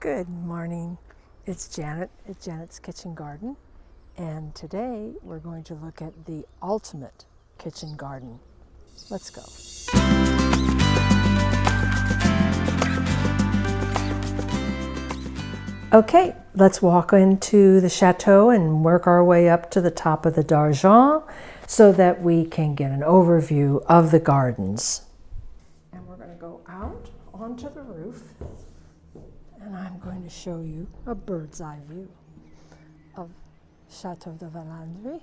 Good morning. It's Janet at Janet's Kitchen Garden, and today we're going to look at the ultimate kitchen garden. Let's go. Okay, let's walk into the chateau and work our way up to the top of the D'Argent so that we can get an overview of the gardens. And we're going to go out onto the roof, and I'm going to show you a bird's eye view of Chateau de Vallandry.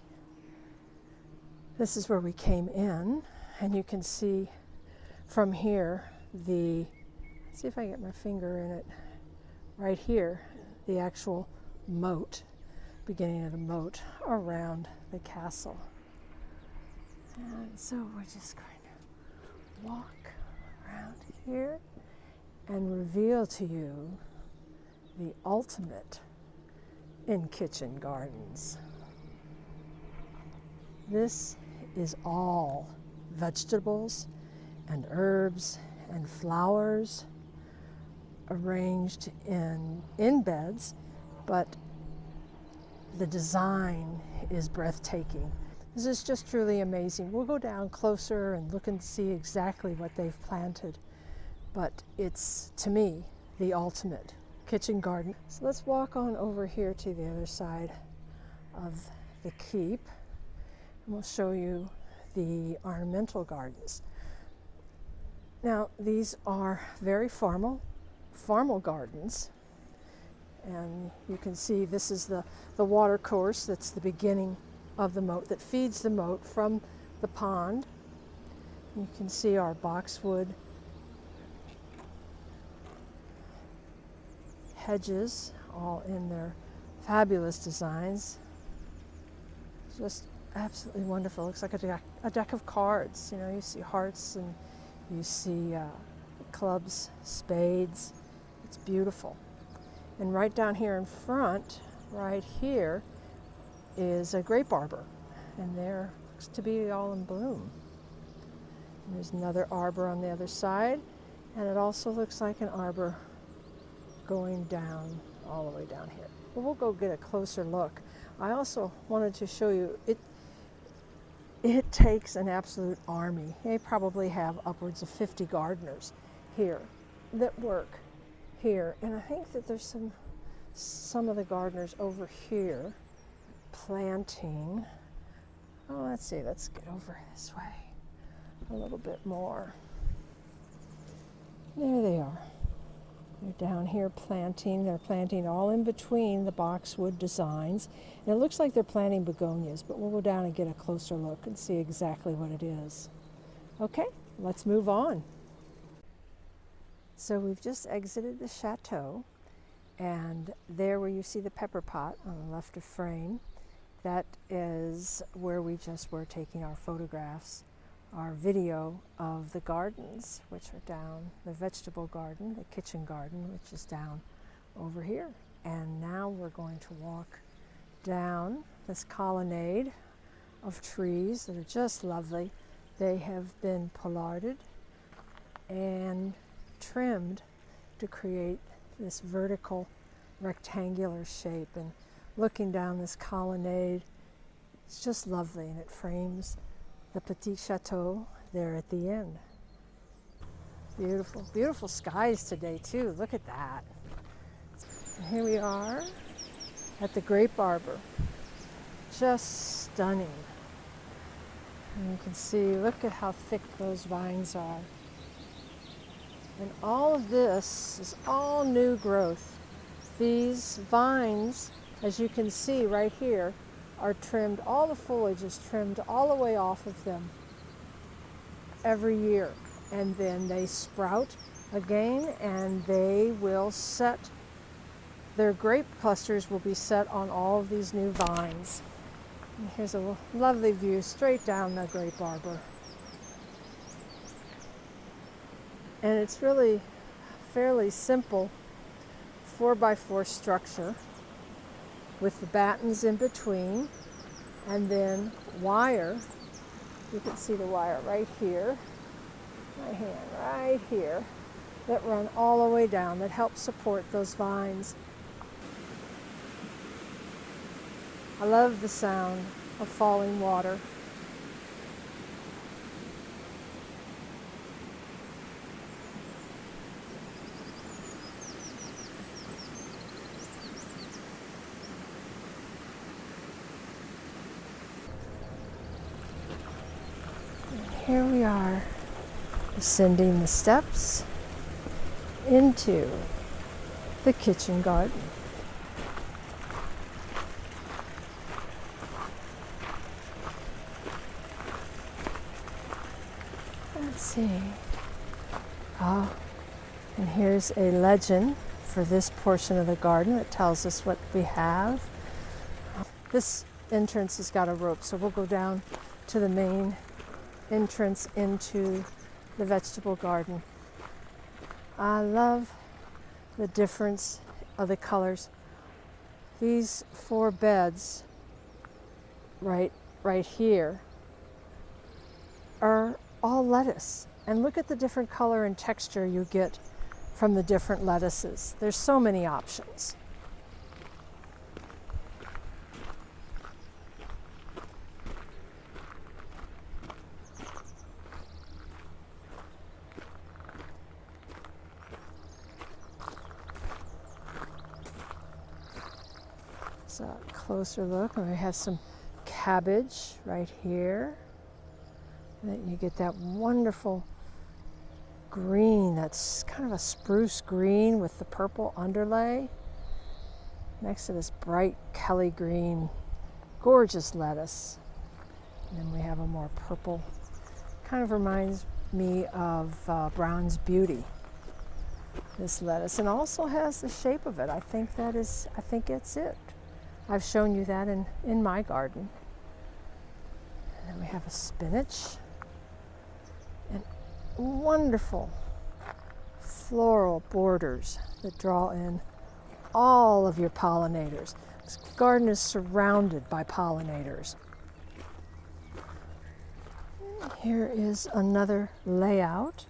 This is where we came in, and you can see from here let's see if I get my finger in it, right here, the actual moat, beginning of the moat around the castle. And so we're just going to walk around here and reveal to you the ultimate in kitchen gardens. This is all vegetables and herbs and flowers arranged in beds, but the design is breathtaking. This is just truly amazing. We'll go down closer and look and see exactly what they've planted, but it's, to me, the ultimate kitchen garden. So let's walk on over here to the other side of the keep, and we'll show you the ornamental gardens. Now, these are very formal gardens, and you can see this is the water course that's the beginning of the moat that feeds the moat from the pond. You can see our boxwood hedges, all in their fabulous designs. Just absolutely wonderful. Looks like a deck of cards. You know, you see hearts and you see clubs, spades. It's beautiful. And right down here in front, right here, is a grape arbor, and there looks to be all in bloom. And there's another arbor on the other side, and it also looks like an arbor going down all the way down here. But we'll go get a closer look. I also wanted to show you, it takes an absolute army. They probably have upwards of 50 gardeners here that work here, and I think that there's some of the gardeners over here planting. Oh, let's see, let's get over this way a little bit more. There they are. They're down here planting. They're planting all in between the boxwood designs. And it looks like they're planting begonias, but we'll go down and get a closer look and see exactly what it is. Okay, let's move on. So we've just exited the chateau, and there where you see the pepper pot on the left of frame, that is where we just were taking our photographs, our video of the gardens, which are down, the vegetable garden, the kitchen garden, which is down over here. And now we're going to walk down this colonnade of trees that are just lovely. They have been pollarded and trimmed to create this vertical rectangular shape, and looking down this colonnade, it's just lovely, and it frames the Petit Chateau there at the end. Beautiful, beautiful skies today too. Look at that. And here we are at the grape arbor. Just stunning. And you can see, look at how thick those vines are. And all of this is all new growth. These vines, as you can see right here, are trimmed, all the foliage is trimmed all the way off of them every year. And then they sprout again, and they will set, their grape clusters will be set on all of these new vines. And here's a lovely view straight down the grape arbor. And it's really fairly simple 4x4 structure with the battens in between, and then wire. You can see the wire right here, my hand right here, that run all the way down that help support those vines. I love the sound of falling water. Here we are, ascending the steps into the kitchen garden. Let's see. Oh, and here's a legend for this portion of the garden that tells us what we have. This entrance has got a rope, so we'll go down to the main entrance into the vegetable garden. I love the difference of the colors. These 4 beds right here are all lettuce. And look at the different color and texture you get from the different lettuces. There's so many options. A closer look, and we have some cabbage right here. And then you get that wonderful green, that's kind of a spruce green with the purple underlay next to this bright Kelly green, gorgeous lettuce. And then we have a more purple, kind of reminds me of Brown's Beauty, this lettuce, and also has the shape of it. I think it's it. I've shown you that in my garden. And then we have a spinach and wonderful floral borders that draw in all of your pollinators. This garden is surrounded by pollinators. Here is another layout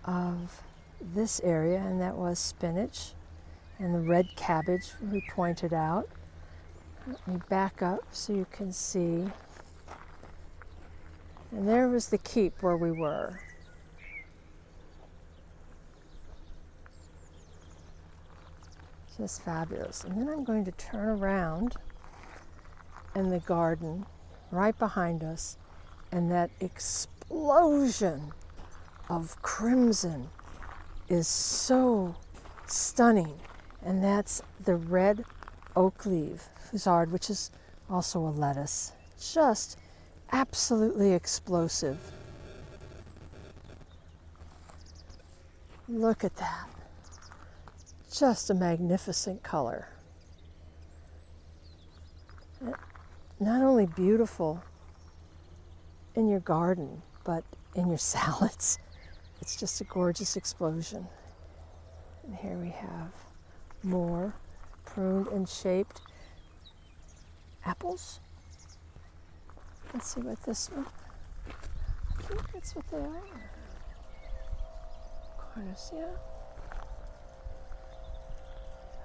of this area, and that was spinach and the red cabbage we pointed out. Let me back up so you can see. And there was the keep where we were. Just fabulous. And then I'm going to turn around in the garden right behind us, and that explosion of crimson is so stunning. And that's the red oak leaf fusard, which is also a lettuce. Just absolutely explosive. Look at that. Just a magnificent color. Not only beautiful in your garden, but in your salads. It's just a gorgeous explosion. And here we have more pruned and shaped apples. Let's see what this one, I think that's what they are. Cornucia.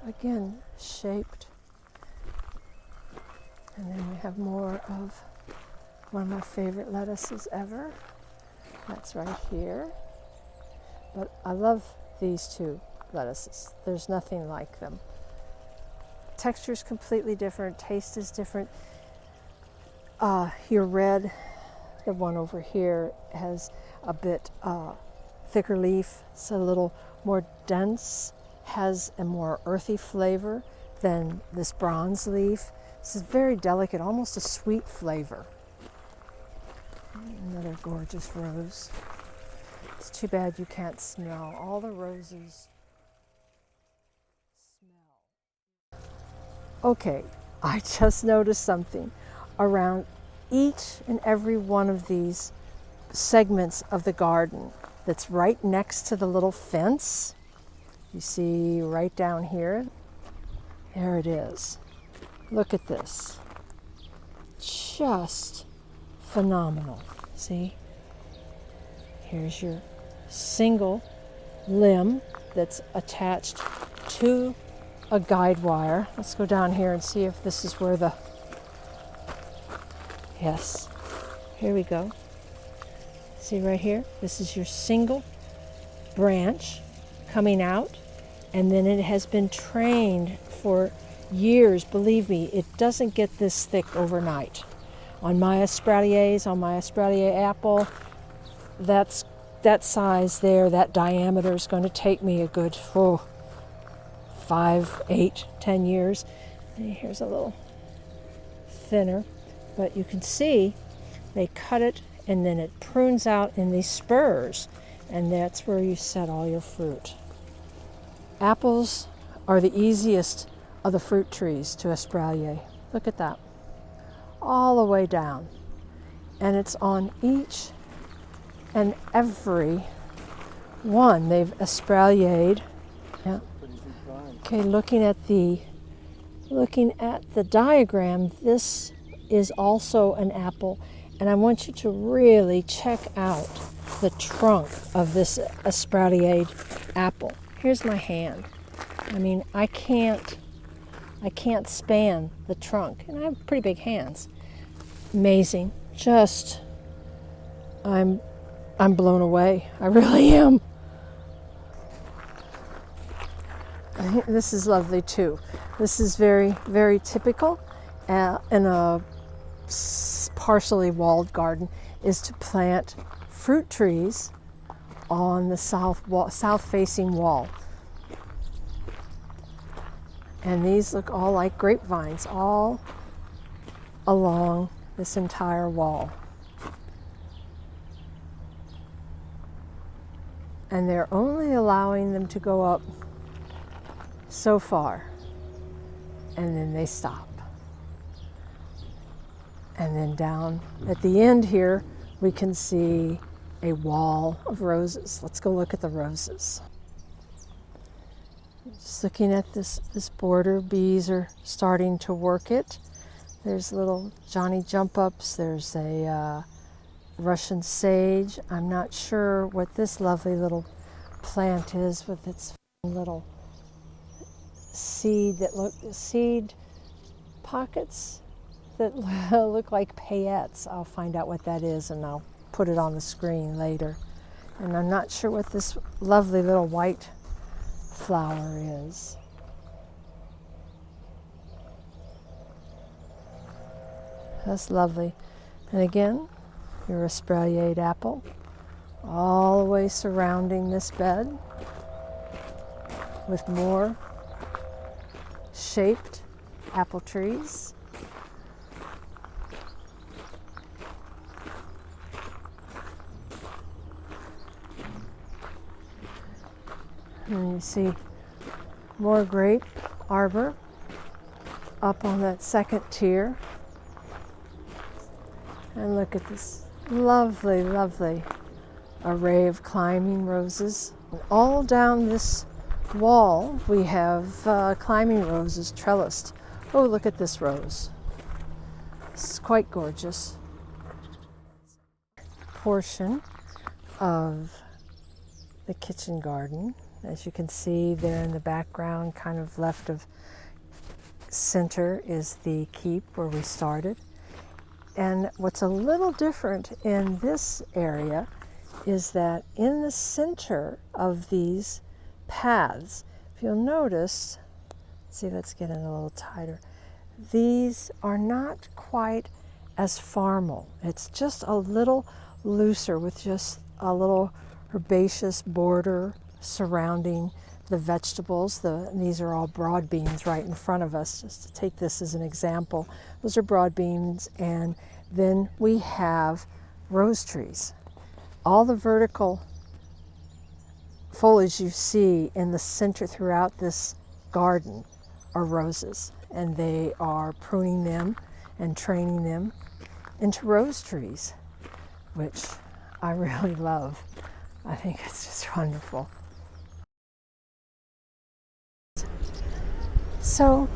Again, shaped. And then we have more of one of my favorite lettuces ever. That's right here. But I love these 2 lettuces. There's nothing like them. Texture is completely different, taste is different. Your red, the one over here, has a bit thicker leaf. It's a little more dense, has a more earthy flavor than this bronze leaf. This is very delicate, almost a sweet flavor. Another gorgeous rose. It's too bad you can't smell all the roses. Okay, I just noticed something around each and every one of these segments of the garden that's right next to the little fence. You see right down here, there it is. Look at this. Just phenomenal. See? Here's your single limb that's attached to a guide wire. Let's go down here and see if this is where the, yes, here we go. See right here? This is your single branch coming out, and then it has been trained for years. Believe me, it doesn't get this thick overnight. On my espaliers, on my espalier apple, that size there, that diameter is going to take me a good 5, 8, 10 years. And here's a little thinner, but you can see they cut it and then it prunes out in these spurs, and that's where you set all your fruit. Apples are the easiest of the fruit trees to espalier. Look at that. All the way down. And it's on each and every one they've espaliered. Yeah. Okay, looking at the diagram, this is also an apple, and I want you to really check out the trunk of this espaliered apple. Here's my hand. I mean, I can't span the trunk, and I have pretty big hands. Amazing. Just, I'm blown away. I really am. This is lovely too. This is very, very typical in a partially walled garden, is to plant fruit trees on the south-facing wall. And these look all like grapevines all along this entire wall. And they're only allowing them to go up so far, and then they stop. And then down at the end here, we can see a wall of roses. Let's go look at the roses. Just looking at this border, bees are starting to work it. There's little Johnny jump ups. There's a Russian sage. I'm not sure what this lovely little plant is with its little seed pockets that look like paillettes. I'll find out what that is and I'll put it on the screen later. And I'm not sure what this lovely little white flower is. That's lovely. And again, your espaliered apple all the way surrounding this bed with more shaped apple trees. And you see more grape arbor up on that second tier. And look at this lovely, lovely array of climbing roses. All down this wall we have climbing roses trellised. Oh, look at this rose. It's quite gorgeous. Portion of the kitchen garden. As you can see there in the background, kind of left of center, is the keep where we started. And what's a little different in this area is that in the center of these paths, if you'll notice, see, let's get in a little tighter, these are not quite as formal. It's just a little looser with just a little herbaceous border surrounding the vegetables. These are all broad beans right in front of us, just to take this as an example. Those are broad beans, and then we have rose trees. All the vertical foliage you see in the center throughout this garden are roses, and they are pruning them and training them into rose trees, which I really love. I think it's just wonderful. So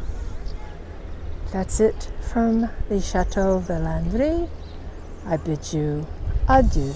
that's it from the Chateau Vallandry. I bid you adieu.